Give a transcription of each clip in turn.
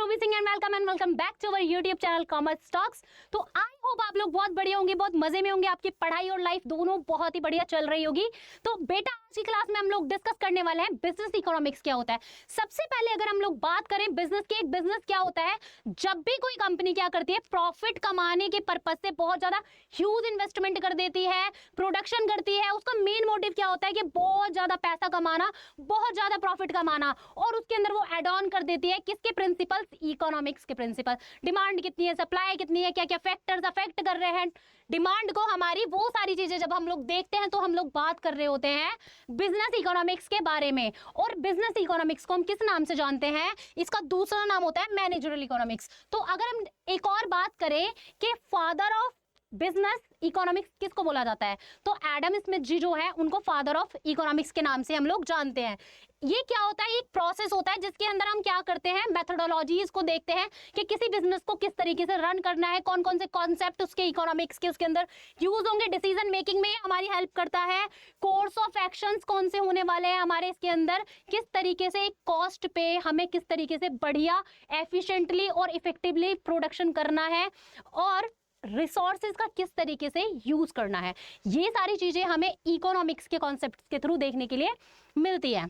Surabhi Singh and welcome back to our YouTube channel commerce talks. तो I hope आप लोग बहुत बढ़िया होंगे, बहुत मजे में होंगे, आपकी पढ़ाई और लाइफ दोनों बहुत ही बढ़िया चल रही होगी। तो बेटा आज की क्लास में हम लोग डिस्कस करने वाले हैं बिजनेस इकोनॉमिक्स क्या होता है। सबसे पहले अगर हम लोग बात करें बिजनेस की, एक बिजनेस क्या होता है, जब भी कोई कंपनी क्या करती है, प्रॉफिट कमाने के पर्पज से बहुत ज्यादा ह्यूज इन्वेस्टमेंट कर देती है, प्रोडक्शन करती है, उसका मेन मोटिव क्या होता है कि बहुत ज्यादा पैसा कमाना, बहुत ज्यादा प्रॉफिट कमाना, और उसके अंदर वो एड ऑन कर देती है किसके प्रिंसिपल्स, इकोनॉमिक्स के प्रिंसिपल। डिमांड कितनी है, सप्लाई कितनी है, क्या क्या फैक्टर्स अफेक्ट कर रहे हैं डिमांड को, हमारी वो सारी चीजें जब हम लोग देखते हैं तो हम लोग बात कर रहे होते हैं बिजनेस इकोनॉमिक्स के बारे में। और बिजनेस इकोनॉमिक्स को हम किस नाम से जानते हैं, इसका दूसरा नाम होता है मैनेजरल इकोनॉमिक्स। तो अगर हम एक और बात करें कि फादर ऑफ बिजनेस इकोनॉमिक्स किसको बोला जाता है, तो एडम स्मिथ जी जो है उनको फादर ऑफ इकोनॉमिक्स के नाम से हम लोग जानते हैं। ये क्या होता है, एक प्रोसेस होता है जिसके अंदर हम क्या करते हैं, मेथोडोलॉजीज को देखते हैं कि किसी बिजनेस को किस तरीके से रन करना है, कौन कौन से कॉन्सेप्ट उसके इकोनॉमिक्स के उसके अंदर यूज होंगे, डिसीजन मेकिंग में हमारी हेल्प करता है, कोर्स ऑफ एक्शंस कौन से होने वाले हैं हमारे इसके अंदर, किस तरीके से कॉस्ट पे हमें किस तरीके से बढ़िया एफिशिएंटली और इफेक्टिवली प्रोडक्शन करना है, और रिसोर्सेज का किस तरीके से यूज करना है। ये सारी चीजें हमें इकोनॉमिक्स के कॉन्सेप्ट के थ्रू देखने के लिए मिलती है,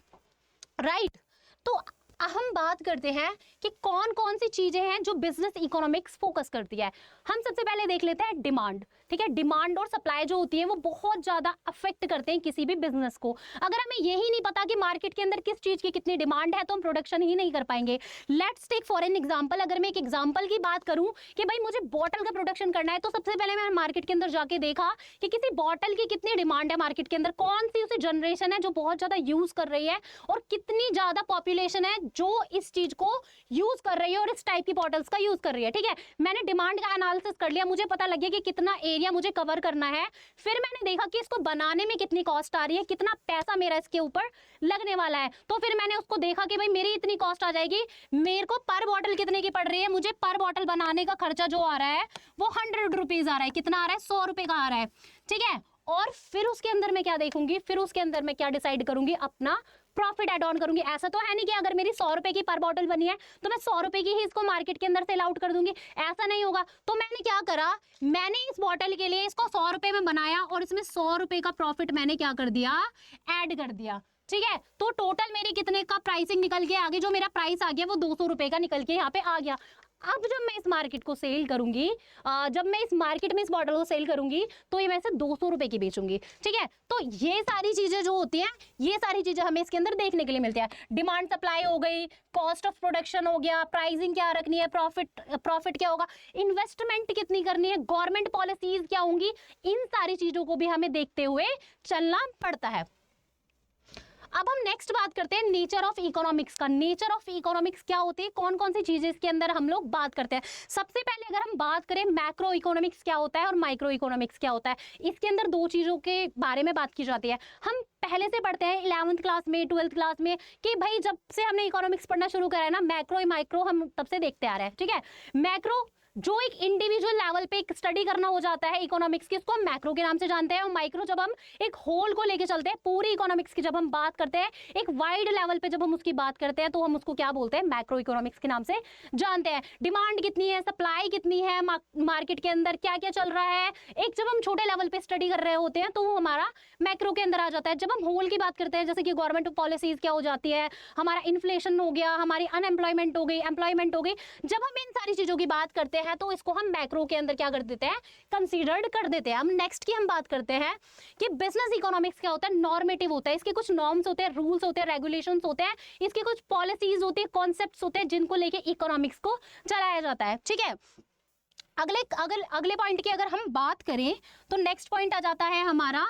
राइट। तो हम बात करते हैं कि कौन कौन सी चीजें हैं जो बिजनेस इकोनॉमिक्स फोकस करती है। हम सबसे पहले देख लेते हैं डिमांड, ठीक है। डिमांड और सप्लाई जो होती है वो बहुत ज्यादा अफेक्ट करते हैं किसी भी बिजनेस को। अगर हमें यही नहीं पता कि मार्केट के अंदर किस चीज की कितनी डिमांड है तो हम प्रोडक्शन ही नहीं कर पाएंगे। Let's take for an example, अगर मैं एक एग्जांपल की बात करूं कि भाई मुझे बॉटल का प्रोडक्शन करना है, तो सबसे पहले मैं मार्केट के अंदर जाके देखा कि किसी बॉटल की कितनी डिमांड है मार्केट के अंदर, कौन सी उसे जनरेशन है जो बहुत ज्यादा यूज कर रही है, और कितनी ज्यादा पॉपुलेशन है जो इस चीज को यूज कर रही है और इस टाइप की बॉटल्स का यूज कर रही है, ठीक है। मैंने डिमांड का एनालिसिस कर लिया, मुझे पता लग गया कि कितना एरिया मुझे कवर करना है। फिर मैंने देखा कि इसको बनाने में कितनी कॉस्ट आ रही है, कितना पैसा मेरा इसके ऊपर लगने वाला है। तो फिर मैंने उसको देखा कि भाई मेरी इतनी कॉस्ट आ जाएगी, मेरे को पर बॉटल कितने की पड़ रही है, मुझे पर बॉटल बनाने का खर्चा जो आ रहा है वो 100 रुपीज आ रहा है, कितना आ रहा है, 100 रुपए का आ रहा है, ठीक है। और फिर उसके अंदर मैं क्या देखूंगी, फिर उसके अंदर मैं क्या डिसाइड करूंगी, अपना प्रॉफिट एड ऑन करूंगी। ऐसा तो है नहीं कि अगर मेरी 100 रुपए की पर बॉटल बनी है तो मैं 100 रुपए की ही इसको मार्केट के अंदर सेल आउट कर दूंगी, ऐसा नहीं होगा। तो मैंने क्या करा, मैंने इस बॉटल के लिए इसको 100 रुपए में बनाया और इसमें 100 रुपए का प्रॉफिट मैंने क्या कर दिया, ऐड कर दिया, ठीक है। तो टोटल मेरी कितने का प्राइसिंग निकल के आगे, जो मेरा प्राइस आ गया वो 200 रुपए का निकल के यहाँ पे आ गया। अब जब मैं इस मार्केट को सेल करूंगी, जब मैं इस मार्केट में इस बॉटल को सेल करूंगी तो ये मैं इसे 200 रुपए की बेचूंगी, ठीक है। तो ये सारी चीजें जो होती हैं, ये सारी चीजें हमें इसके अंदर देखने के लिए मिलती है। डिमांड सप्लाई हो गई, कॉस्ट ऑफ प्रोडक्शन हो गया, प्राइसिंग क्या रखनी है, प्रॉफिट क्या होगा, इन्वेस्टमेंट कितनी करनी है, गवर्नमेंट पॉलिसीज क्या होंगी, इन सारी चीजों को भी हमें देखते हुए चलना पड़ता है। अब हम नेक्स्ट बात करते हैं नेचर ऑफ इकोनॉमिक्स का। नेचर ऑफ इकोनॉमिक्स क्या होती है, कौन कौन सी चीजें इसके अंदर हम लोग बात करते हैं। सबसे पहले अगर हम बात करें मैक्रो इकोनॉमिक्स क्या होता है और माइक्रो इकोनॉमिक्स क्या होता है, इसके अंदर दो चीजों के बारे में बात की जाती है। हम पहले से पढ़ते हैं 11th क्लास में, 12th क्लास में, कि भाई जब से हमने इकोनॉमिक्स पढ़ना शुरू करा है ना, मैक्रो माइक्रो हम तब से देखते आ रहे हैं, ठीक है। मैक्रो जो एक इंडिविजुअल लेवल पे एक स्टडी करना हो जाता है इकोनॉमिक्स की, उसको हम मैक्रो के नाम से जानते हैं। और माइक्रो जब हम एक होल को लेके चलते हैं, पूरी इकोनॉमिक्स की जब हम बात करते हैं, एक वाइड लेवल पे जब हम उसकी बात करते हैं, तो हम उसको क्या बोलते हैं, मैक्रो इकोनॉमिक्स के नाम से जानते हैं। डिमांड कितनी है, सप्लाई कितनी है, मार्केट के अंदर क्या क्या चल रहा है, एक जब हम छोटे लेवल पे स्टडी कर रहे होते हैं तो वो हमारा मैक्रो के अंदर आ जाता है। जब हम होल की बात करते हैं, जैसे कि गवर्नमेंट पॉलिसीज क्या हो जाती है, हमारा इन्फ्लेशन हो गया, हमारी अनएम्प्लॉयमेंट हो गई, एम्प्लॉयमेंट हो गई, जब हम इन सारी चीजों की बात करते हैं तो इसको हम मैक्रो के अंदर क्या कर देते हैं, कंसीडर्ड कर देते हैं। हम नेक्स्ट की हम बात करते हैं कि बिजनेस इकोनॉमिक्स क्या होता है, नॉर्मेटिव होता है, इसके कुछ नॉर्म्स होते हैं, रूल्स होते हैं, रेगुलेशंस होते हैं, इसके कुछ पॉलिसीज होती है, कॉन्सेप्ट्स होते हैं, जिनको लेके इकोनॉमिक्स को चलाया जाता है, ठीक है। अगले पॉइंट की अगर हम बात करें तो नेक्स्ट पॉइंट आ जाता है हमारा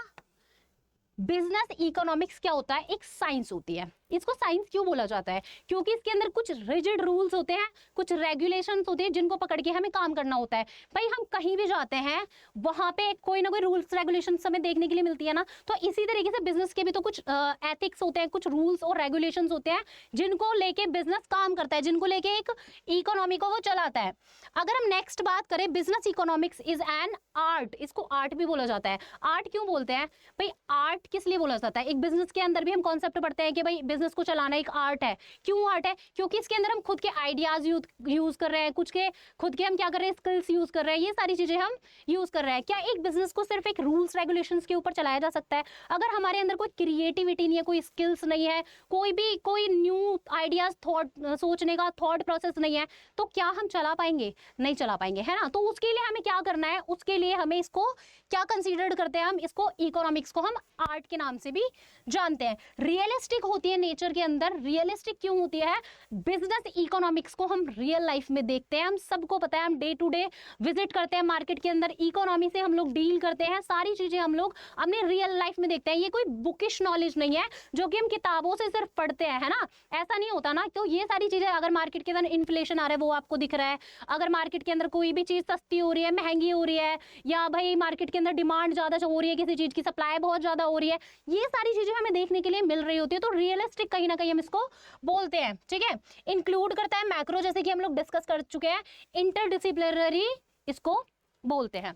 बिजनेस इकोनॉमिक्स क्या होता है, एक साइंस होती है। इसको साइंस क्यों बोला जाता है, क्योंकि इसके अंदर कुछ रिजिड रूल्स होते हैं, कुछ रेगुलेशंस होते हैं, जिनको पकड़ के हमें काम करना होता है। भाई हम कहीं भी जाते हैं वहां पे कोई ना कोई रूल्स रेगुलेशंस हमें देखने के लिए मिलती है ना, तो इसी तरीके से बिजनेस के भी तो कुछ एथिक्स होते हैं, कुछ रूल्स और रेगुलेशंस होते हैं, जिनको लेके बिजनेस काम करता है, जिनको लेके एक इकोनॉमी को वो चलाता है। अगर हम नेक्स्ट बात करें, business economics is an art, इसको आर्ट भी बोला जाता है। आर्ट क्यों बोलते हैं भाई, आर्ट किस लिए बोला जाता है, एक बिजनेस के अंदर भी हम कॉन्सेप्ट पढ़ते हैं कि भाई बिजनेस को चलाना एक आर्ट है। क्यों आर्ट है? क्योंकि इसके अंदर हम खुद के आइडियाज यूज कर रहे हैं, कुछ के खुद के हम क्या कर रहे हैं, स्किल्स यूज कर रहे हैं, ये सारी चीजें हम यूज कर रहे हैं। क्या एक बिजनेस को सिर्फ एक रूल्स रेगुलेशंस के ऊपर चलाया जा सकता है? अगर हमारे अंदर कोई क्रिएटिविटी नहीं है, कोई स्किल्स नहीं है, कोई न्यू आइडियाज थॉट सोचने का थॉट प्रोसेस नहीं है, तो क्या हम चला पाएंगे? नहीं चला पाएंगे, है ना। तो उसके लिए हमें क्या करना है? उसके लिए हमें इसको क्या कंसीडर करते हैं? हम इसको इकोनॉमिक्स को हम आर्ट के नाम से भी जानते हैं। रियलिस्टिक होती है नेचर के अंदर। रियलिस्टिक क्यों होती है? बिजनेस इकोनॉमिक्स को हम रियल लाइफ में देखते हैं, हम सबको पता है, हम डे टू डे विजिट करते हैं मार्केट के अंदर, इकोनॉमी से हम लोग डील करते हैं, सारी चीजें हम लोग अपने रियल लाइफ में देखते हैं। ये कोई बुकिश नॉलेज नहीं है जो कि हम किताबों से सिर्फ पढ़ते हैं, है ना, ऐसा नहीं होता ना। तो ये सारी चीजें, अगर मार्केट के अंदर इन्फ्लेशन आ रहा है वो आपको दिख रहा है, अगर मार्केट के अंदर कोई भी चीज सस्ती हो रही है, महंगी हो रही है, या भाई मार्केट के अंदर डिमांड ज्यादा हो रही है, किसी चीज की सप्लाई बहुत ज्यादा हो रही है, ये सारी चीजें हमें देखने के लिए मिल रही होती है, तो रियलिस्टिक कहीं ना कहीं हम इसको बोलते हैं, ठीक है। इंक्लूड करता है मैक्रो, जैसे कि हम लोग डिस्कस कर चुके हैं, इंटरडिसिप्लिनरी इसको बोलते हैं।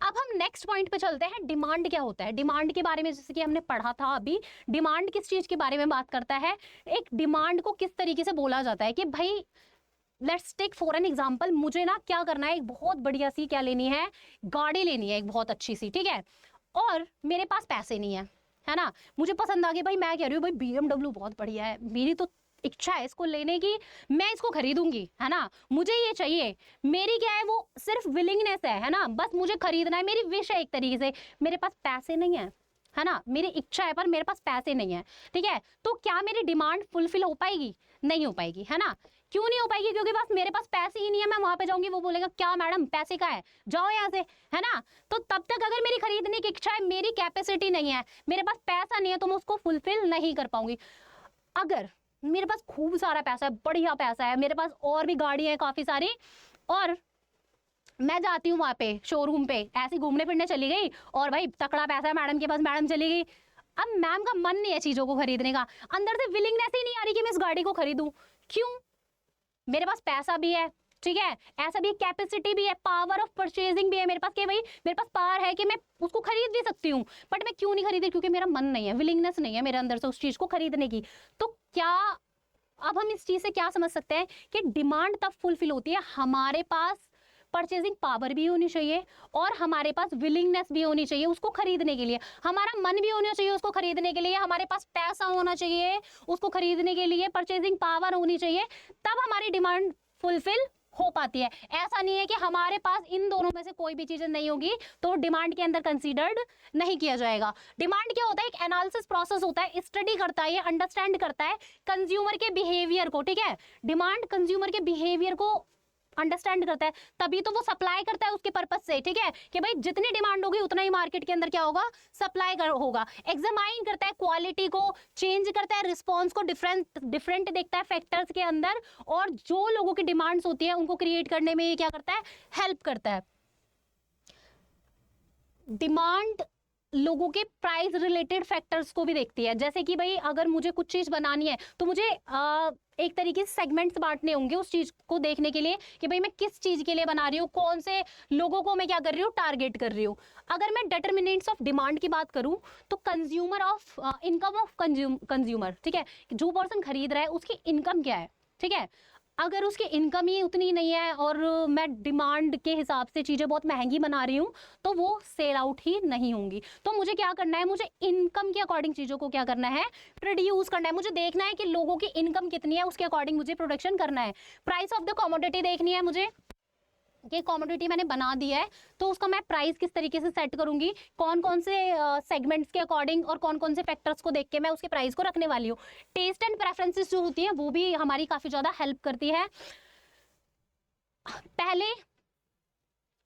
अब हम नेक्स्ट पॉइंट पे चलते हैं, डिमांड क्या होता है। डिमांड के बारे में जैसे कि हमने पढ़ा था अभी, डिमांड किस चीज के बारे में बात करता है, एक डिमांड को किस तरीके से बोला जाता है कि भाई let's take for an example, मुझे ना क्या करना है, एक बहुत बढ़िया सी क्या लेनी है, गाड़ी लेनी है, एक बहुत अच्छी सी, ठीक है, और मेरे पास पैसे नहीं है ना। मुझे पसंद आ गई, भाई मैं कह रही हूँ भाई BMW बहुत बढ़िया है, मेरी तो इच्छा है इसको लेने की, मैं इसको खरीदूंगी, है ना, मुझे ये चाहिए, मेरी क्या है, वो सिर्फ विलिंगनेस है ना, बस मुझे खरीदना है, मेरी विश है एक तरीके से, मेरे पास पैसे नहीं है ना, मेरी इच्छा है पर मेरे पास पैसे नहीं है, ठीक है। तो क्या मेरी डिमांड फुलफिल हो पाएगी? नहीं हो पाएगी, है ना। क्यों नहीं हो पाएगी? क्योंकि बस मेरे पास पैसे ही नहीं है। मैं वहां पे जाऊंगी, वो बोलेगा क्या मैडम पैसे का है, जाओ यहाँ से, है ना। तो तब तक अगर मेरी खरीदने की इच्छा है, मेरी कैपेसिटी नहीं है, मेरे पास पैसा नहीं है, तो मैं उसको फुलफिल नहीं कर पाऊंगी। अगर मेरे पास खूब सारा पैसा है, बढ़िया पैसा है, मेरे पास और भी गाड़ियां हैं काफी सारी, और मैं जाती हूँ वहां पे शोरूम पे ऐसे घूमने फिरने चली गई, और भाई तकड़ा पैसा है मैडम के पास, मैडम चली गई, अब मैम का मन नहीं है चीजों को खरीदने का, अंदर से विलिंगनेस ही नहीं आ रही कि मैं इस गाड़ी को खरीदूं। क्यों? मेरे पास पैसा भी है, ठीक है, ऐसा भी कैपेसिटी भी है, पावर ऑफ परचेजिंग भी है मेरे पास, कि भाई मेरे पास पावर है कि मैं उसको खरीद भी सकती हूँ, बट मैं क्यों नहीं खरीदी? क्योंकि मेरा मन नहीं है, विलिंगनेस नहीं है मेरे अंदर से उस चीज को खरीदने की। तो क्या अब हम इस चीज से क्या समझ सकते हैं कि डिमांड तब फुलफिल होती है, हमारे पास परचेजिंग पावर भी होनी चाहिए और हमारे पास विलिंगनेस भी होनी चाहिए उसको खरीदने के लिए, हमारा मन भी होना चाहिए उसको खरीदने के लिए, हमारे पास पैसा होना चाहिए उसको खरीदने के लिए, परचेजिंग पावर होनी चाहिए, तब हमारी डिमांड फुलफिल हो पाती है। ऐसा नहीं है कि हमारे पास इन दोनों में से कोई भी चीज नहीं होगी तो डिमांड के अंदर कंसीडर्ड नहीं किया जाएगा। डिमांड क्या होता है? एक एनालिसिस प्रोसेस होता है, स्टडी करता है, ये अंडरस्टैंड करता है कंज्यूमर के बिहेवियर को, ठीक है। डिमांड कंज्यूमर के बिहेवियर को अंडरस्टैंड करता है, तभी तो वो सप्लाई करता है उसके पर्पस से, ठीक है, कि भाई जितनी डिमांड होगी उतना ही मार्केट के अंदर क्या होगा, सप्लाई होगा। एग्जामाइन करता है क्वालिटी को, चेंज करता है रिस्पॉन्स को, डिफरेंट देखता है फैक्टर्स के अंदर, और जो लोगों की डिमांड्स होती है उनको क्रिएट करने में ये क्या करता है, हेल्प करता है। डिमांड लोगों के प्राइस रिलेटेड फैक्टर्स को भी देखती है, जैसे कि भाई अगर मुझे कुछ चीज बनानी है तो मुझे एक तरीके से सेगमेंट्स बांटने होंगे उस चीज को देखने के लिए कि भाई मैं किस चीज के लिए बना रही हूँ, कौन से लोगों को मैं क्या कर रही हूँ, टारगेट कर रही हूँ। अगर मैं डिटर्मिनेंट्स ऑफ डिमांड की बात करूँ तो consumer of income of consumer, ठीक है, जो पर्सन खरीद रहा है उसकी इनकम क्या है, ठीक है। अगर उसकी इनकम ही उतनी नहीं है और मैं डिमांड के हिसाब से चीज़ें बहुत महंगी बना रही हूँ तो वो सेल आउट ही नहीं होंगी। तो मुझे क्या करना है, मुझे इनकम के अकॉर्डिंग चीज़ों को क्या करना है, प्रोड्यूस करना है। मुझे देखना है कि लोगों की इनकम कितनी है, उसके अकॉर्डिंग मुझे प्रोडक्शन करना है। प्राइस ऑफ द कमोडिटी देखनी है मुझे कि कमोडिटी मैंने बना दी है तो उसका मैं प्राइस किस तरीके से सेट करूंगी, कौन कौन से सेगमेंट्स के अकॉर्डिंग और कौन कौन से फैक्टर्स को देख के मैं उसके प्राइस को रखने वाली हूँ। टेस्ट एंड प्रेफरेंसेस जो होती है वो भी हमारी काफ़ी ज़्यादा हेल्प करती है। पहले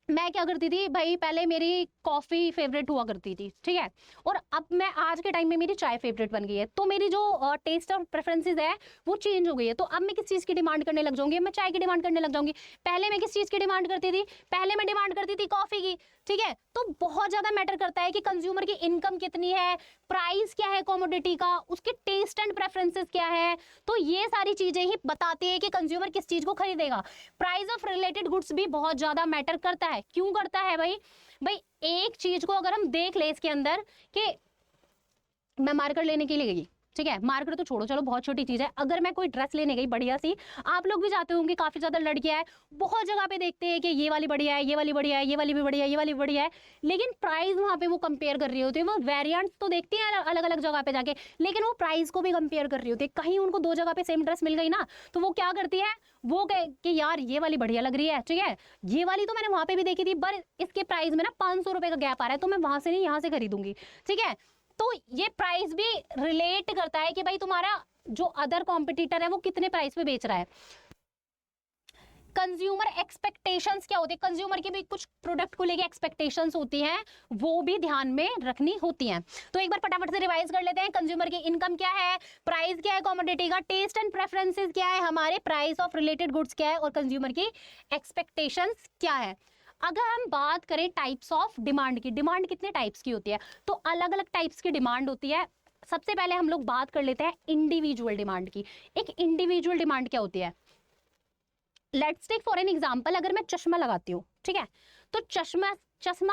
मैं क्या करती थी भाई, पहले मेरी कॉफ़ी फेवरेट हुआ करती थी, ठीक है, और अब मैं आज के टाइम में मेरी चाय फेवरेट बन गई है। तो मेरी जो टेस्ट और प्रेफरेंसेस है वो चेंज हो गई है। तो अब मैं किस चीज़ की डिमांड करने लग जाऊंगी, मैं चाय की डिमांड करने लग जाऊंगी। पहले मैं किस चीज़ की डिमांड करती थी, पहले मैं डिमांड करती थी कॉफ़ी की, ठीक है। तो बहुत ज़्यादा मैटर करता है कि कंज्यूमर की इनकम कितनी है, प्राइस क्या है कमोडिटी का, उसके टेस्ट एंड प्रेफरेंसेस क्या है। तो ये सारी चीज़ें ही बताती है कि कंज्यूमर किस चीज़ को खरीदेगा। प्राइस ऑफ रिलेटेड गुड्स भी बहुत ज़्यादा मैटर करता है। क्यों करता है भाई? एक चीज को अगर हम देख ले इसके अंदर कि मैं मार्कर लेने के लिए गई, ठीक है, मार्केट तो छोड़ो, चलो बहुत छोटी चीज है, अगर मैं कोई ड्रेस लेने गई बढ़िया सी, आप लोग भी जाते होंगे, काफी ज्यादा लड़कियां हैं बहुत जगह पे देखते हैं कि ये वाली बढ़िया है, ये वाली बढ़िया है, ये वाली भी बढ़िया है, ये वाली भी बढ़िया है, लेकिन प्राइस वहां पे वो कंपेयर कर रही होती है। वो वेरिएंट्स तो देखती है अलग अलग जगह पे जाके, लेकिन वो प्राइस को भी कंपेयर कर रही होती है। कहीं उनको दो जगह पे सेम ड्रेस मिल गई ना, तो वो क्या करती है, वो कहे कि यार ये वाली बढ़िया लग रही है, ठीक है, ये वाली तो मैंने वहां पे भी देखी थी, पर इसके प्राइस में ना 500 रुपए का गैप आ रहा है, तो मैं वहां से नहीं यहाँ से खरीदूंगी। ठीक है, तो ये प्राइस भी रिलेट करता है कि भाई तुम्हारा जो अदर कॉम्पिटिटर है वो कितने प्राइस पे बेच रहा है। कंज्यूमर एक्सपेक्टेशंस क्या होती है, कंज्यूमर की भी कुछ प्रोडक्ट को लेके एक्सपेक्टेशंस होती हैं, वो भी ध्यान में रखनी होती हैं। तो एक बार फटाफट से रिवाइज कर लेते हैं। कंज्यूमर की इनकम क्या है, प्राइस क्या है कमोडिटी का, टेस्ट एंड प्रेफरेंसेस क्या है हमारे, प्राइस ऑफ रिलेटेड गुड्स क्या है, और कंज्यूमर की एक्सपेक्टेशंस क्या है। अगर हम बात करें टाइप्स ऑफ डिमांड की, डिमांड कितने टाइप्स की होती है, तो अलग अलग टाइप्स की डिमांड होती है। सबसे पहले हम लोग बात कर लेते हैं इंडिविजुअल डिमांड की। एक इंडिविजुअल डिमांड क्या होती है, let's take for an example, अगर मैं चश्मा लगाती हूँ, ठीक है, तो चश्मा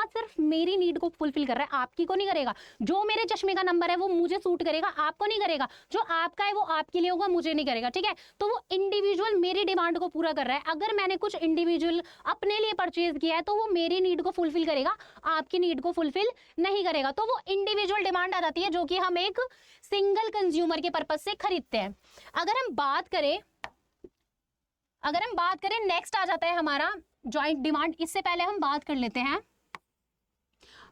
सिर्फ मेरी नीड को फुलफिल कर रहा है, आपकी को नहीं करेगा। जो मेरे चश्मे का नंबर है वो मुझे सूट करेगा, आपको नहीं करेगा। जो आपका है वो आपके लिए होगा, मुझे नहीं करेगा। ठीक है, तो वो इंडिविजुअल मेरी डिमांड को पूरा कर रहा है। अगर मैंने कुछ इंडिविजुअल अपने लिए परचेज किया है तो वो मेरी नीड को फुलफिल करेगा, आपकी नीड को फुलफिल नहीं करेगा। तो वो इंडिविजुअल डिमांड आ जाती है, जो कि हम एक सिंगल कंज्यूमर के पर्पज से खरीदते हैं। अगर हम बात करें नेक्स्ट आ जाता है हमारा जॉइंट डिमांड। इससे पहले हम बात कर लेते हैं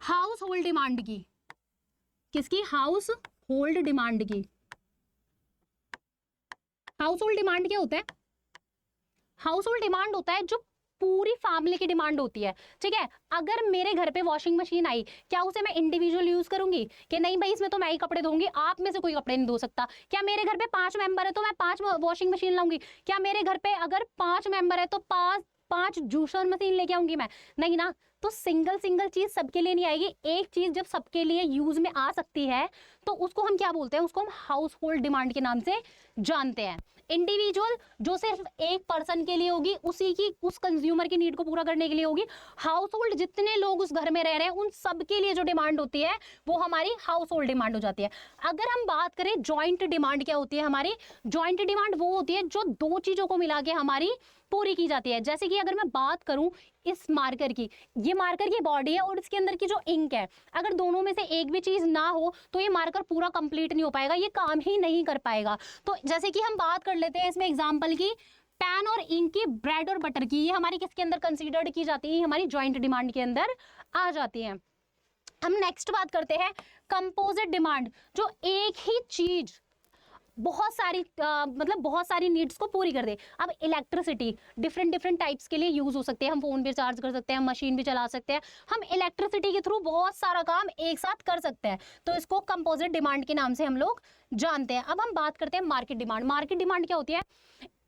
हाउस होल्ड डिमांड की। किसकी, हाउस होल्ड डिमांड की। हाउस होल्ड डिमांड क्या होता है, हाउस होल्ड डिमांड होता है जो पूरी फैमिली की डिमांड होती है। ठीक है, अगर मेरे घर पे वॉशिंग मशीन आई, क्या उसे मैं इंडिविजुअल यूज करूंगी कि नहीं भाई इसमें तो मैं ही कपड़े धोऊंगी, आप में से कोई कपड़े नहीं धो सकता। क्या मेरे घर पे 5 मेंबर है तो मैं 5 वॉशिंग मशीन लाऊंगी। क्या मेरे घर पे अगर 5 मेंबर है तो 5 जूसर मशीन लेके आऊंगी मैं, नहीं ना। तो सिंगल चीज सबके लिए नहीं आएगी। एक चीज जब सबके लिए यूज में आ सकती है तो उसको हम क्या बोलते हैं, उसको हम हाउस होल्ड डिमांड के नाम से जानते हैं। इंडिविजुअल जो सिर्फ एक पर्सन के लिए होगी, उसी की उस कंज्यूमर की नीड को पूरा करने के लिए होगी। हाउस होल्ड जितने लोग उस घर में रह रहे हैं उन सबके लिए जो डिमांड होती है वो हमारी हाउस होल्ड डिमांड हो जाती है। अगर हम बात करें जॉइंट डिमांड क्या होती है, हमारी जॉइंट डिमांड वो होती है जो दो चीजों को मिला के हमारी पूरी की जाती है। जैसे कि अगर मैं बात करूं इस मार्कर की, ये मार्कर की बॉडी है और इसके अंदर की जो इंक है, अगर दोनों में से एक भी चीज ना हो तो ये मार्कर पूरा कंप्लीट नहीं हो पाएगा, ये काम ही नहीं कर पाएगा। तो जैसे कि हम बात कर लेते हैं इसमें एग्जांपल की, पेन और इंक की, ब्रेड और बटर की, ये हमारी किसके अंदर कंसीडर्ड की जाती है, हमारी जॉइंट डिमांड के अंदर आ जाती है। हम नेक्स्ट बात करते हैं कंपोजिट डिमांड, जो एक ही चीज बहुत सारी नीड्स को पूरी कर दे। अब इलेक्ट्रिसिटी डिफरेंट टाइप्स के लिए यूज हो सकते हैं, हम फोन भी चार्ज कर सकते हैं, मशीन भी चला सकते हैं, हम इलेक्ट्रिसिटी के थ्रू बहुत सारा काम एक साथ कर सकते हैं, तो इसको कंपोजिट डिमांड के नाम से हम लोग जानते हैं। अब हम बात करते हैं मार्केट डिमांड। मार्केट डिमांड क्या होती है,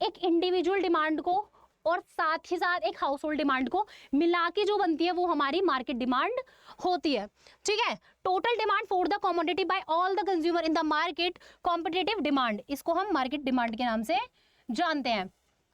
एक इंडिविजुअल डिमांड को और साथ ही साथ एक हाउस होल्ड डिमांड को मिला के जो बनती है वो हमारी मार्केट डिमांड होती है। ठीक है, total demand for the commodity by all the consumer in the market, competitive demand, इसको हम मार्केट डिमांड के नाम से जानते हैं।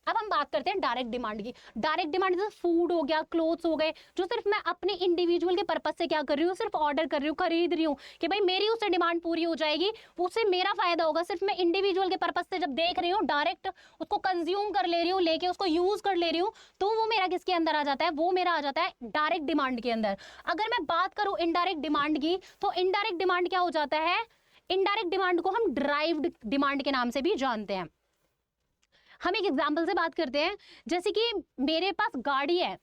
अब हम बात करते हैं डायरेक्ट डिमांड की। डायरेक्ट डिमांड जैसे फूड हो गया, क्लोथ्स हो गए, जो सिर्फ मैं अपने इंडिविजुअल के पर्पज से क्या कर रही हूँ, सिर्फ ऑर्डर कर रही हूँ, खरीद रही हूँ कि भाई मेरी उससे डिमांड पूरी हो जाएगी, उससे मेरा फायदा होगा, सिर्फ मैं इंडिविजुअल के पर्पज से जब देख रही हूँ, डायरेक्ट उसको कंज्यूम कर ले रही हूँ, लेके उसको यूज कर ले रही हूँ, तो वो मेरा किसके अंदर आ जाता है, वो मेरा आ जाता है डायरेक्ट डिमांड के अंदर। अगर मैं बात करूँ इनडायरेक्ट डिमांड की, तो इनडायरेक्ट डिमांड क्या हो जाता है, इनडायरेक्ट डिमांड को हम ड्राइव्ड डिमांड के नाम से भी जानते हैं। हम एक एग्जाम्पल से बात करते हैं, जैसे कि मेरे पास गाड़ी है,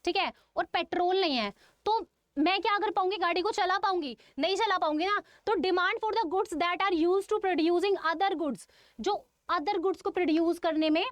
ठीक है, और पेट्रोल नहीं है, तो मैं क्या कर पाऊंगी, गाड़ी को चला पाऊंगी, नहीं चला पाऊंगी ना। तो demand for the goods that are used to producing other goods, जो अदर गुड्स को प्रोड्यूस करने में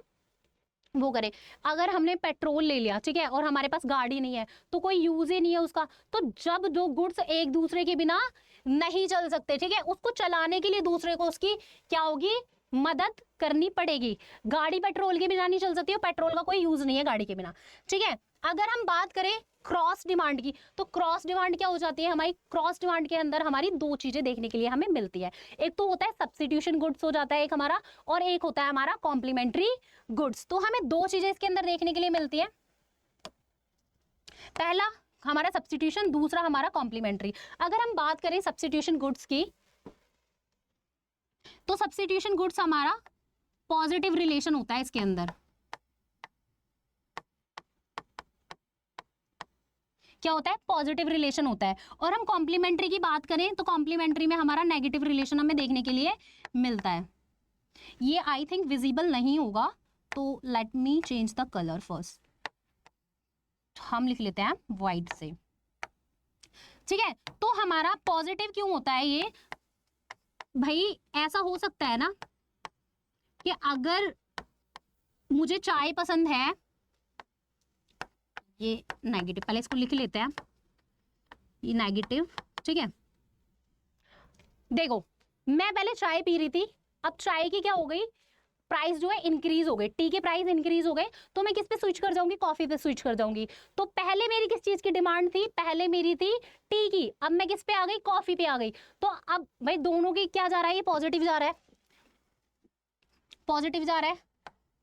वो करे। अगर हमने पेट्रोल ले लिया, ठीक है, और हमारे पास गाड़ी नहीं है तो कोई यूज ही नहीं है उसका, तो जब दो गुड्स एक दूसरे के बिना नहीं चल सकते, ठीक है, उसको चलाने के लिए दूसरे को उसकी क्या होगी, मदद करनी पड़ेगी। गाड़ी पेट्रोल के बिना नहीं चल सकती, और पेट्रोल का कोई यूज नहीं है गाड़ी के बिना। ठीक है, अगर हम बात करें क्रॉस डिमांड की, तो क्रॉस डिमांड क्या हो जाती है हमारी, क्रॉस डिमांड के अंदर हमारी दो चीजें देखने के लिए हमें मिलती है। एक तो होता है सब्स्टिट्यूशन गुड्स हो जाता है एक हमारा, और एक होता है हमारा कॉम्प्लीमेंट्री गुड्स। तो हमें दो चीजें इसके अंदर देखने के लिए मिलती है, पहला हमारा सब्स्टिट्यूशन, दूसरा हमारा कॉम्प्लीमेंट्री। अगर हम बात करें सब्स्टिट्यूशन गुड्स की, तो सब्स्टिट्यूशन गुड्स हमारा पॉजिटिव रिलेशन होता है इसके अंदर। क्या होता है? पॉजिटिव रिलेशन होता है। और हम कॉम्प्लीमेंट्री की बात करें तो कॉम्प्लीमेंट्री में हमारा नेगेटिव रिलेशन हमें देखने के लिए मिलता है। ये आई थिंक विजिबल नहीं होगा, तो let me change the colour first. हम लिख लेते हैं व्हाइट से, ठीक है। तो हमारा पॉजिटिव क्यों होता है ये? भाई ऐसा हो सकता है ना कि अगर मुझे चाय पसंद है, ये नेगेटिव, पहले इसको लिख लेते हैं, ये नेगेटिव, ठीक है। देखो मैं पहले चाय पी रही थी, अब चाय की क्या हो गई, प्राइस जो है इंक्रीज हो गई, टी के प्राइस इंक्रीज हो गए, तो मैं किस पे स्विच कर जाऊंगी? कॉफी पे स्विच कर जाऊंगी। तो पहले मेरी किस चीज की डिमांड थी? पहले मेरी थी टी की, अब मैं किस पे आ गई? कॉफी पे आ गई। तो अब भाई दोनों की क्या जा रहा है? ये पॉजिटिव जा रहा है, पॉजिटिव जा रहा है।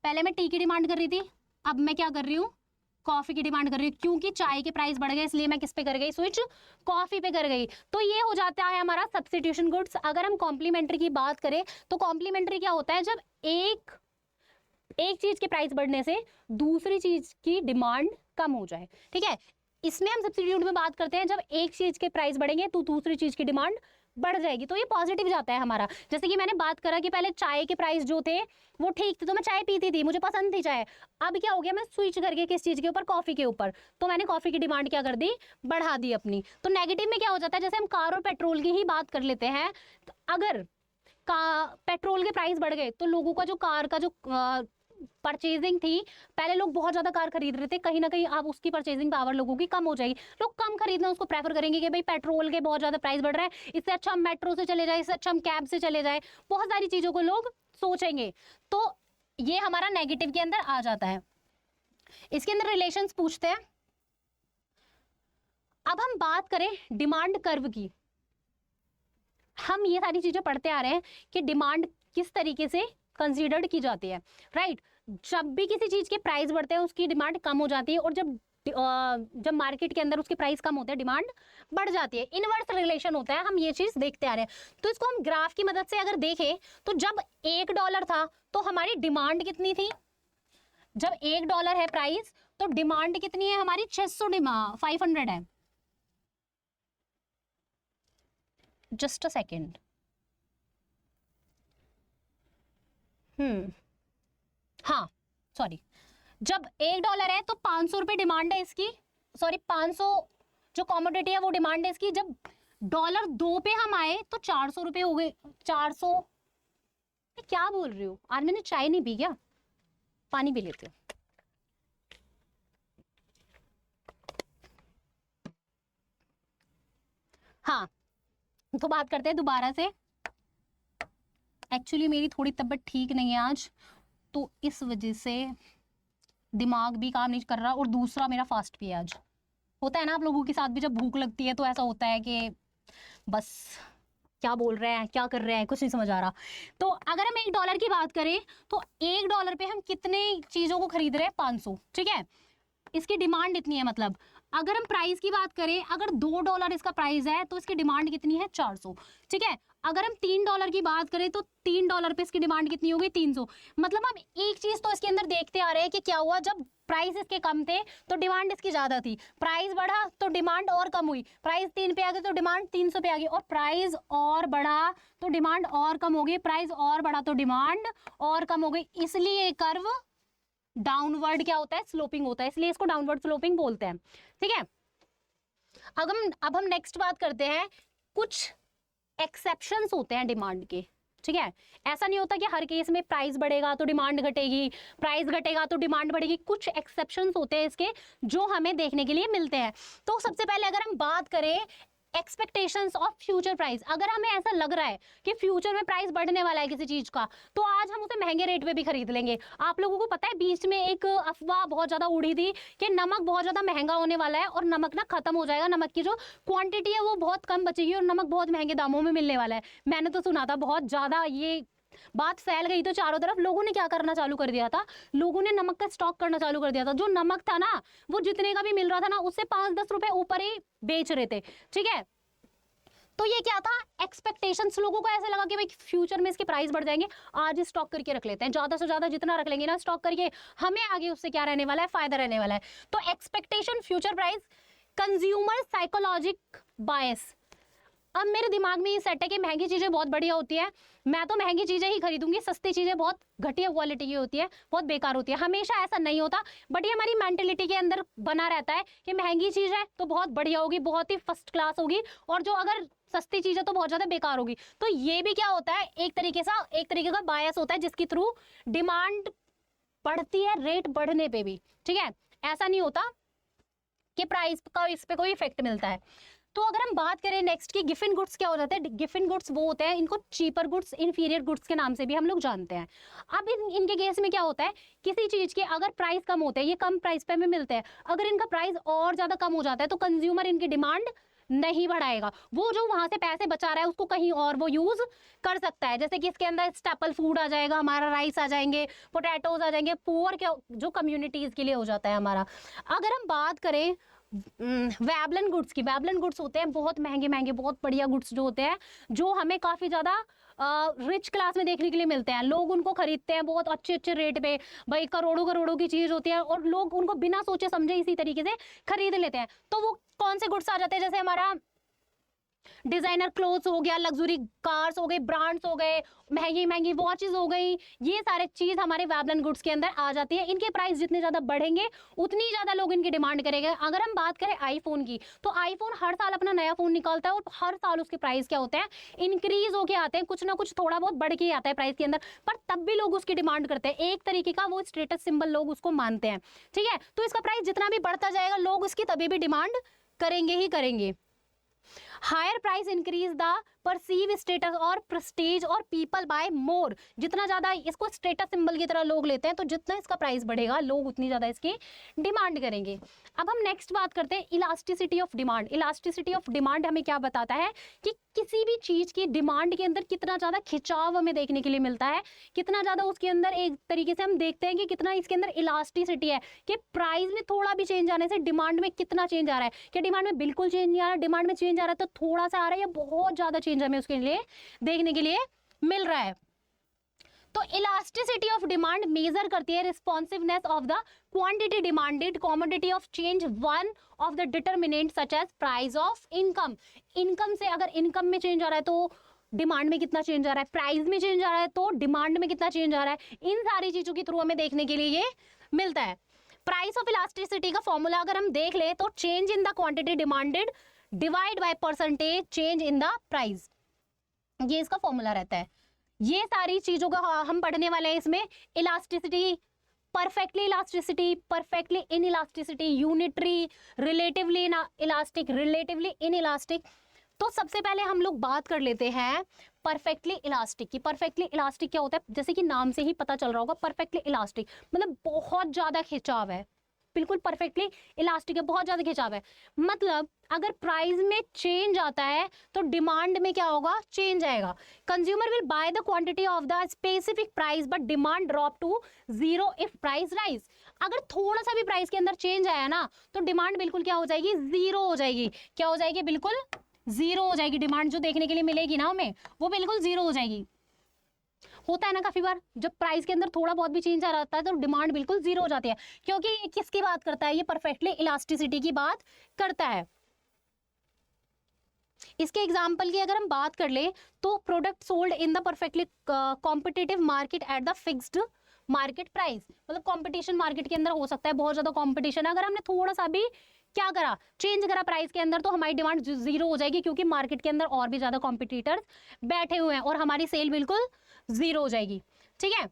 पहले मैं टी की डिमांड कर रही थी, अब मैं क्या कर रही हूँ? कॉफी की डिमांड कर रही हूँ, क्योंकि चाय के प्राइस बढ़ गए इसलिए मैं किस पे कर गई? स्विच कॉफी पे कर गई। तो ये हो जाता है हमारा सब्स्टिट्यूशन गुड्स। अगर हम कॉम्प्लीमेंट्री की बात करें तो कॉम्प्लीमेंट्री क्या होता है? जब एक चीज के प्राइस बढ़ने से दूसरी चीज की डिमांड कम हो जाए, ठीक है। इसमें हम सब्स्टिट्यूट में बात करते हैं जब एक चीज के प्राइस बढ़ेंगे तो दूसरी चीज की डिमांड बढ़ जाएगी, तो ये पॉजिटिव जाता है हमारा। जैसे कि मैंने बात करा कि पहले चाय के प्राइस जो थे वो ठीक थे, तो मैं चाय पीती थी, मुझे पसंद थी चाय। अब क्या हो गया? मैं स्विच करके किस चीज के ऊपर? कॉफी के ऊपर। तो मैंने कॉफी की डिमांड क्या कर दी? बढ़ा दी अपनी। तो नेगेटिव में क्या हो जाता है? जैसे हम कार और पेट्रोल की ही बात कर लेते हैं, तो अगर पेट्रोल के प्राइस बढ़ गए तो लोगों का जो कार का जो परचेजिंग थी, पहले लोग बहुत ज्यादा कार खरीद रहे थे, कहीं ना कहीं अब उसकी परचेजिंग पावर लोगों की कम हो जाएगी, लोग कम खरीदना उसको प्रेफर करेंगे कि भाई पेट्रोल के बहुत ज्यादा प्राइस बढ़ रहा है, इससे अच्छा हम मेट्रो से चले जाए, इससे अच्छा हम कैब से चले जाए, बहुत सारी चीजों को लोग सोचेंगे। तो ये हमारा नेगेटिव के अंदर आ जाता है। इसके अंदर रिलेशंस पूछते हैं। अब हम बात करें डिमांड कर्व की। हम ये सारी चीजें पढ़ते आ रहे हैं कि डिमांड किस तरीके से कंसीडर्ड की जाती है, राइट। जब भी किसी चीज के प्राइस बढ़ते हैं उसकी डिमांड कम हो जाती है, और जब मार्केट के अंदर उसके प्राइस कम होते हैं डिमांड बढ़ जाती है। इनवर्स रिलेशन होता है, हम ये चीज देखते आ रहे हैं। तो इसको हम ग्राफ की मदद से अगर देखें तो जब $1 था तो हमारी डिमांड कितनी थी? जब $1 है प्राइस तो डिमांड कितनी है हमारी? 500 है। Just a second. हाँ सॉरी, जब $1 है तो 500 रुपये डिमांड है इसकी, सॉरी 500 जो कॉमोडिटी है वो डिमांड है इसकी। जब $2 पे हम आए तो 400 रुपये हो गए। 400, क्या बोल रही हो? आज मैंने चाय नहीं पी क्या? पानी पी लेती हूँ। हाँ, तो बात करते हैं दोबारा से। एक्चुअली मेरी थोड़ी तबीयत ठीक नहीं है आज, तो इस वजह से दिमाग भी काम नहीं कर रहा, और दूसरा मेरा फास्ट भी है आज। होता है ना आप लोगों के साथ भी, जब भूख लगती है तो ऐसा होता है कि बस क्या बोल रहे हैं, क्या कर रहे हैं, कुछ नहीं समझ आ रहा। तो अगर हम $1 की बात करें तो $1 पे हम कितने चीजों को खरीद रहे हैं? 500, ठीक है। इसकी डिमांड इतनी है, मतलब अगर हम प्राइस की बात करें, अगर $2 इसका प्राइस है तो इसकी डिमांड कितनी है? 400, ठीक है। अगर हम $3 की बात करें तो $3 पे इसकी डिमांड कितनी होगी? 300। मतलब हम एक चीज तो इसके अंदर देखते आ रहे हैं कि क्या हुआ, जब प्राइस इसके कम थे तो डिमांड इसकी ज्यादा थी, प्राइस बढ़ा तो डिमांड और कम हुई, प्राइस 3 पे आ गई तो डिमांड 300 पे आ गई, और प्राइस और बढ़ा तो डिमांड और कम हो गई, प्राइस और बढ़ा तो डिमांड और कम हो गई। इसलिए कर्व डाउनवर्ड क्या होता है? स्लोपिंग होता है, इसलिए इसको डाउनवर्ड स्लोपिंग बोलते हैं, ठीक है। अब हम नेक्स्ट बात करते हैं। कुछ एक्सेप्शंस होते हैं डिमांड के, ठीक है। ऐसा नहीं होता कि हर केस में प्राइस बढ़ेगा तो डिमांड घटेगी, प्राइस घटेगा तो डिमांड बढ़ेगी। कुछ एक्सेप्शंस होते हैं इसके जो हमें देखने के लिए मिलते हैं। तो सबसे पहले अगर हम बात करें एक्सपेक्टेशंस ऑफ फ्यूचर प्राइस, अगर हमें ऐसा लग रहा है कि फ्यूचर में प्राइस बढ़ने वाला है किसी चीज का, तो आज हम उसे महंगे रेट पे भी खरीद लेंगे। आप लोगों को पता है बीच में एक अफवाह बहुत ज्यादा उड़ी थी कि नमक बहुत ज्यादा महंगा होने वाला है और नमक ना खत्म हो जाएगा, नमक की जो क्वांटिटी है वो बहुत कम बचेगी और नमक बहुत महंगे दामों में मिलने वाला है। मैंने तो सुना था, बहुत ज्यादा ये बात फैल गई तो चारों तरफ लोगों ने क्या करना चालू कर दिया था, लोगों ने नमक का स्टॉक करना चालू कर दिया था। जो नमक था ना वो जितने का भी मिल रहा था ना उससे 5-10 रुपए ऊपर ही बेच रहे थे, ठीक है। तो ये क्या था, एक्सपेक्टेशंस, लोगों को ऐसा लगा कि भाई फ्यूचर में इसके प्राइस बढ़ जाएंगे, आज स्टॉक करके रख लेते हैं, ज्यादा से ज्यादा जितना रख लेंगे ना स्टॉक करके, हमें आगे उससे क्या रहने वाला है, फायदा रहने वाला है। तो expectation, future price, consumer psychologic bias. अब मेरे दिमाग में ये सेट है कि महंगी चीजें बहुत बढ़िया होती है, मैं तो महंगी चीजें ही खरीदूंगी, सस्ती चीजें बहुत घटिया क्वालिटी की होती है, बहुत बेकार होती है। हमेशा ऐसा नहीं होता, बट ये हमारी मेंटेलिटी के अंदर बना रहता है कि महंगी चीज है तो बहुत बढ़िया होगी, बहुत ही फर्स्ट क्लास होगी, और जो अगर सस्ती चीज है तो बहुत ज्यादा बेकार होगी। तो ये भी क्या होता है, एक तरीके का बायस होता है, जिसके थ्रू डिमांड बढ़ती है रेट बढ़ने पे भी, ठीक है। ऐसा नहीं होता कि प्राइस का इस पे कोई इफेक्ट मिलता है। तो अगर हम बात करें नेक्स्ट की गिफिन गुड्स, क्या हो जाते हैं, गिफिन गुड्स वो होते हैं, इनको चीपर गुड्स, इंफीरियर गुड्स के नाम से भी हम लोग जानते हैं। अब इनके केस में क्या होता है, किसी चीज के अगर प्राइस कम होते हैं, ये कम प्राइस पे हमें मिलते हैं, अगर इनका प्राइस और ज्यादा कम हो जाता है तो कंज्यूमर इनकी डिमांड नहीं बढ़ाएगा, वो जो वहां से पैसे बचा रहा है उसको कहीं और वो यूज कर सकता है। जैसे कि इसके अंदर स्टेपल फूड आ जाएगा, हमारा राइस आ जाएंगे, पोटैटोज आ जाएंगे, पुअर के जो कम्युनिटीज के लिए हो जाता है हमारा। अगर हम बात करें वैबलन गुड्स की, वैबलन गुड्स होते हैं बहुत महंगे महंगे, बहुत बढ़िया गुड्स जो होते हैं, जो हमें काफी ज्यादा रिच क्लास में देखने के लिए मिलते हैं, लोग उनको खरीदते हैं बहुत अच्छे अच्छे रेट पे, भाई करोड़ों करोड़ों की चीज होती है और लोग उनको बिना सोचे समझे इसी तरीके से खरीद लेते हैं। तो वो कौन से गुड्स आ जाते हैं, जैसे हमारा डिजाइनर क्लोथ्स हो गया, लग्जरी कार्स हो गए, ब्रांड्स हो गए, महंगी महंगी वॉचेस हो गई, ये सारे चीज हमारे वैबलन गुड्स के अंदर आ जाती है। इनके प्राइस जितने ज्यादा बढ़ेंगे उतनी ज्यादा लोग इनकी डिमांड करेंगे। अगर हम बात करें आईफोन की, तो आईफोन हर साल अपना नया फोन निकालता है और हर साल उसके प्राइस क्या होते हैं, इंक्रीज होके आते हैं, कुछ ना कुछ थोड़ा बहुत बढ़ के आता है प्राइस के अंदर, पर तब भी लोग उसकी डिमांड करते हैं। एक तरीके का वो स्टेटस सिंबल लोग उसको मानते हैं, ठीक है। तो इसका प्राइस जितना भी बढ़ता जाएगा लोग उसकी तभी भी डिमांड करेंगे ही करेंगे। Higher price increase the perceive status और प्रेस्टीज और पीपल बाय मोर, जितना ज्यादा इसको स्टेटस सिंबल की तरह लोग लेते हैं तो जितना इसका प्राइस बढ़ेगा लोग उतनी ज्यादा इसकी डिमांड करेंगे। अब हम नेक्स्ट बात करते हैं elasticity of demand. Elasticity of demand हमें क्या बताता है कि किसी भी चीज की डिमांड के अंदर कितना ज्यादा खिंचाव हमें देखने के लिए मिलता है, कितना ज्यादा उसके अंदर एक तरीके से हम देखते हैं कि कितना इसके अंदर इलास्टिसिटी है, कि प्राइस में थोड़ा भी चेंज आने से डिमांड में कितना चेंज आ रहा है, कि डिमांड में बिल्कुल चेंज नहीं आ रहा, डिमांड में चेंज आ रहा है तो थोड़ा सा आ रहा है या बहुत ज्यादा चेंज हमें उसके लिए देखने के लिए मिल रहा है। तो इलास्टिसिटी ऑफ डिमांड मेजर करती है responsiveness of the quantity demanded commodity of change one of the determinant such as price of income. Income से अगर इनकम में चेंज आ रहा है तो डिमांड में कितना चेंज आ रहा है, प्राइस में चेंज आ रहा है तो डिमांड में कितना चेंज आ रहा है, इन सारी चीजों के थ्रू हमें देखने के लिए ये मिलता है। प्राइस ऑफ इलास्टिसिटी का फॉर्मूला अगर हम देख ले तो change in the quantity demanded divide by percentage change in the price, ये इसका फॉर्मूला रहता है। ये सारी चीजों का हम पढ़ने वाले हैं इसमें। Elasticity, perfectly elasticity, perfectly in elasticity, unitary, relatively elastic, relatively in elastic. तो सबसे पहले हम लोग बात कर लेते हैं परफेक्टली इलास्टिक की। परफेक्टली इलास्टिक क्या होता है, जैसे कि नाम से ही पता चल रहा होगा, परफेक्टली इलास्टिक मतलब बहुत ज्यादा खिंचाव है, बिल्कुल परफेक्टली इलास्टिक है, बहुत ज्यादा खिंचाव है। मतलब अगर प्राइस में चेंज आता है तो डिमांड में क्या होगा, चेंज आएगा। Consumer will buy the quantity of the specific price but demand drop to zero if price rise. अगर थोड़ा सा भी प्राइस के अंदर चेंज आया ना तो डिमांड बिल्कुल क्या हो जाएगी, जीरो हो जाएगी। क्या हो जाएगी, बिल्कुल जीरो हो जाएगी। डिमांड जो देखने के लिए मिलेगी ना हमें वो बिल्कुल जीरो हो जाएगी। होता है ना काफी बार, जब प्राइस के अंदर थोड़ा बहुत भी चेंज आ रहा है तो डिमांड बिल्कुल जीरो हो जाती है, क्योंकि ये किसकी बात करता है, ये परफेक्टली इलास्टिसिटी की बात करता है। इसके एग्जाम्पल की अगर हम बात कर ले तो product sold in the perfectly competitive market at the fixed market price, मतलब कंपटीशन मार्केट के अंदर हो सकता है, बहुत ज्यादा कंपटीशन है, अगर हमने थोड़ा सा भी क्या करा, चेंज करा प्राइस के अंदर तो हमारी डिमांड जीरो हो जाएगी, क्योंकि मार्केट के अंदर और भी ज्यादा कॉम्पिटिटर्स बैठे हुए हैं और हमारी सेल बिल्कुल जीरो हो जाएगी, ठीक है।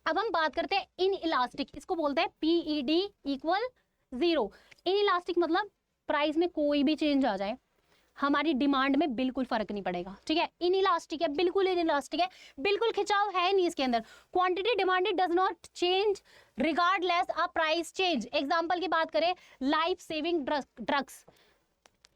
अब हम बात करते हैं इन इलास्टिक, इसको बोलते हैं PED equal zero. In elastic मतलब प्राइस में कोई भी चेंज आ जाए हमारी डिमांड में बिल्कुल फर्क नहीं पड़ेगा, ठीक है। इन इलास्टिक है, बिल्कुल इन इलास्टिक है, बिल्कुल खिंचाव है नहीं इसके अंदर। Quantity demanded does not change regardless a price change. Example की बात करें, लाइफ सेविंग ड्रग्स।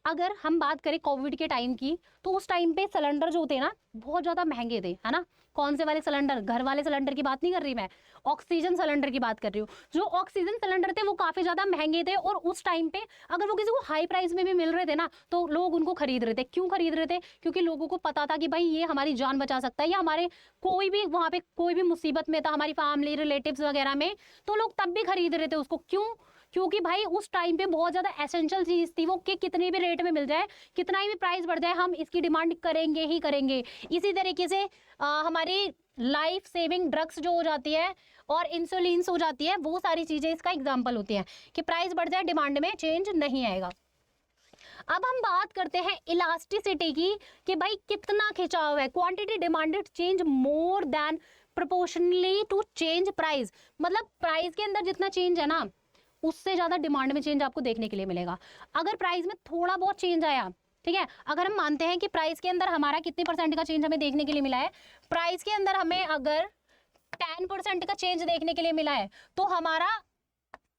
अगर हम बात करें कोविड के टाइम की तो उस टाइम पे सिलेंडर जो थे ना बहुत ज्यादा महंगे थे, है ना। कौन से वाले सिलेंडर? घर वाले सिलेंडर की बात नहीं कर रही मैं, ऑक्सीजन सिलेंडर की बात कर रही हूँ। जो ऑक्सीजन सिलेंडर थे वो काफी ज्यादा महंगे थे, और उस टाइम पे अगर वो किसी को हाई प्राइस में भी मिल रहे थे ना, तो लोग उनको खरीद रहे थे। क्यों खरीद रहे थे? क्योंकि लोगों को पता था कि भाई ये हमारी जान बचा सकता है, या हमारे कोई भी वहां पे कोई भी मुसीबत में था, हमारी फैमिली रिलेटिव्स वगैरह में, तो लोग तब भी खरीद रहे थे उसको। क्यों? क्योंकि भाई उस टाइम पे बहुत ज्यादा एसेंशियल चीज थी वो, कि कितने भी रेट में मिल जाए, कितना ही भी प्राइस बढ़ जाए, हम इसकी डिमांड करेंगे ही करेंगे। इसी तरीके से हमारी लाइफ सेविंग ड्रग्स जो हो जाती है और इंसुलिन्स हो जाती है, वो सारी चीजें इसका एग्जाम्पल होती हैं कि प्राइस बढ़ जाए, डिमांड में चेंज नहीं आएगा। अब हम बात करते हैं इलास्टिसिटी की, कि भाई कितना खिंचाव है। Quantity demanded change more than proportionally to change price. मतलब प्राइस के अंदर जितना चेंज है ना, उससे ज्यादा डिमांड में चेंज आपको देखने के लिए मिलेगा। अगर प्राइस में थोड़ा बहुत चेंज आया, ठीक है, अगर हम मानते हैं कि प्राइस के अंदर हमारा कितने परसेंट का चेंज हमें देखने के लिए मिला है, प्राइस के अंदर हमें अगर 10% का चेंज देखने के लिए मिला है, तो हमारा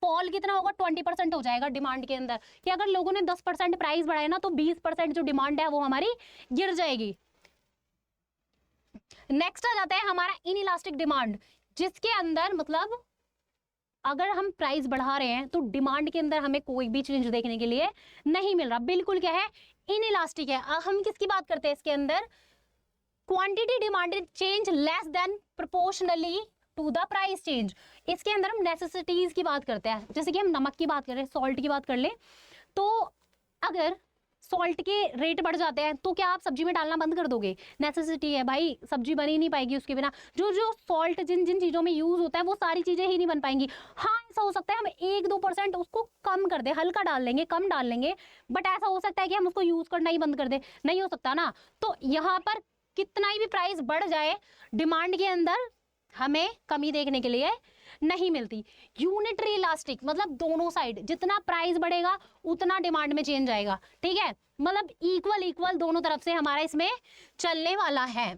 फॉल कितना होगा? 20% हो जाएगा डिमांड के अंदर। कि अगर लोगों ने 10% प्राइस बढ़ाया ना, तो 20% जो डिमांड है वो हमारी गिर जाएगी। नेक्स्ट आ जाता है हमारा इनइलास्टिक डिमांड, जिसके अंदर मतलब अगर हम प्राइस बढ़ा रहे हैं तो डिमांड के अंदर हमें कोई भी चेंज देखने के लिए नहीं मिल रहा, बिल्कुल क्या है, इनइलास्टिक है। हम किसकी बात करते हैं इसके अंदर? Quantity demanded change less than proportionally to the price change. इसके अंदर हम नेसेसिटीज की बात करते हैं, जैसे कि हम नमक की बात कर रहे हैं, सॉल्ट की बात कर ले, तो अगर सॉल्ट के रेट बढ़ जाते हैं तो क्या आप सब्जी में डालना बंद कर दोगे? नेसेसिटी है भाई, सब्जी बन ही नहीं पाएगी उसके बिना। जो जो सॉल्ट जिन जिन चीजों में यूज होता है वो सारी चीजें ही नहीं बन पाएंगी। हाँ, ऐसा हो सकता है हम 1-2% उसको कम कर दे, हल्का डाल लेंगे, कम डाल लेंगे, बट ऐसा हो सकता है कि हम उसको यूज करना ही बंद कर दे? नहीं हो सकता ना। तो यहाँ पर कितना ही भी प्राइस बढ़ जाए, डिमांड के अंदर हमें कमी देखने के लिए नहीं मिलती। यूनिटरी इलास्टिक मतलब दोनों साइड, जितना प्राइस बढ़ेगा उतना डिमांड में चेंज आएगा, ठीक है, मतलब इक्वल दोनों तरफ से हमारा इसमें चलने वाला है।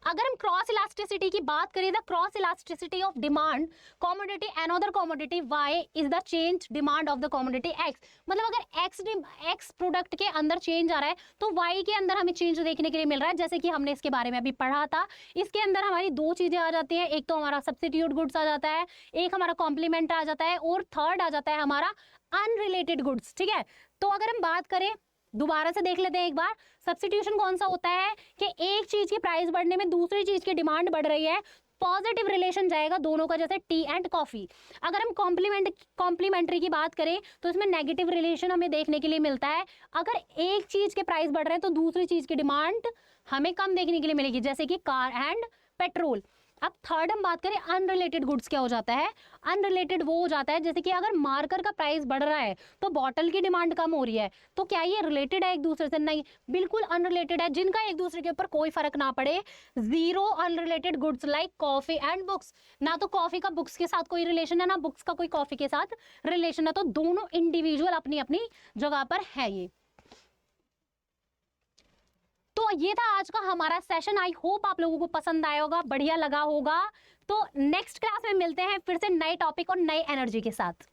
अगर हम क्रॉस इलास्टिसिटी की बात करें, the cross elasticity of demand commodity another commodity Y is the change demand of the commodity X. मतलब अगर एक्स प्रोडक्ट के अंदर चेंज आ रहा है तो वाई के अंदर हमें चेंज देखने के लिए मिल रहा है, जैसे कि हमने इसके बारे में अभी पढ़ा था। इसके अंदर हमारी दो चीजें आ जाती हैं, एक तो हमारा सब्स्टिट्यूट गुड्स आ जाता है, एक हमारा कॉम्प्लीमेंट आ जाता है, और थर्ड आ जाता है हमारा अनरिलेटेड गुड्स, ठीक है। तो अगर हम बात करें, दोबारा से देख लेते हैं एक बार, सब्स्टिट्यूशन कौन सा होता है कि एक चीज की प्राइस बढ़ने में दूसरी चीज की डिमांड बढ़ रही है, पॉजिटिव रिलेशन जाएगा दोनों का, जैसे टी एंड कॉफी। अगर हम कॉम्प्लीमेंट्री की बात करें तो इसमें नेगेटिव रिलेशन हमें देखने के लिए मिलता है। अगर एक चीज के प्राइस बढ़ रहे हैं तो दूसरी चीज की डिमांड हमें कम देखने के लिए मिलेगी, जैसे कि कार एंड पेट्रोल। अब थर्ड हम बात करें अनरिलेटेड गुड्स, क्या हो जाता है? अनरिलेटेड वो हो जाता है जैसे कि अगर मार्कर का प्राइस बढ़ रहा है तो बॉटल की डिमांड कम हो रही है, तो क्या ये रिलेटेड है एक दूसरे से? नहीं, बिल्कुल अनरिलेटेड है, जिनका एक दूसरे के ऊपर कोई फर्क ना पड़े। Zero unrelated goods like coffee and books. ना तो कॉफी का बुक्स के साथ कोई रिलेशन है, ना बुक्स का कोई कॉफी के साथ रिलेशन है, तो दोनों इंडिविजुअल अपनी अपनी जगह पर है ये। तो ये था आज का हमारा सेशन। आई होप आप लोगों को पसंद आया होगा, बढ़िया लगा होगा। तो नेक्स्ट क्लास में मिलते हैं फिर से नए टॉपिक और नए एनर्जी के साथ।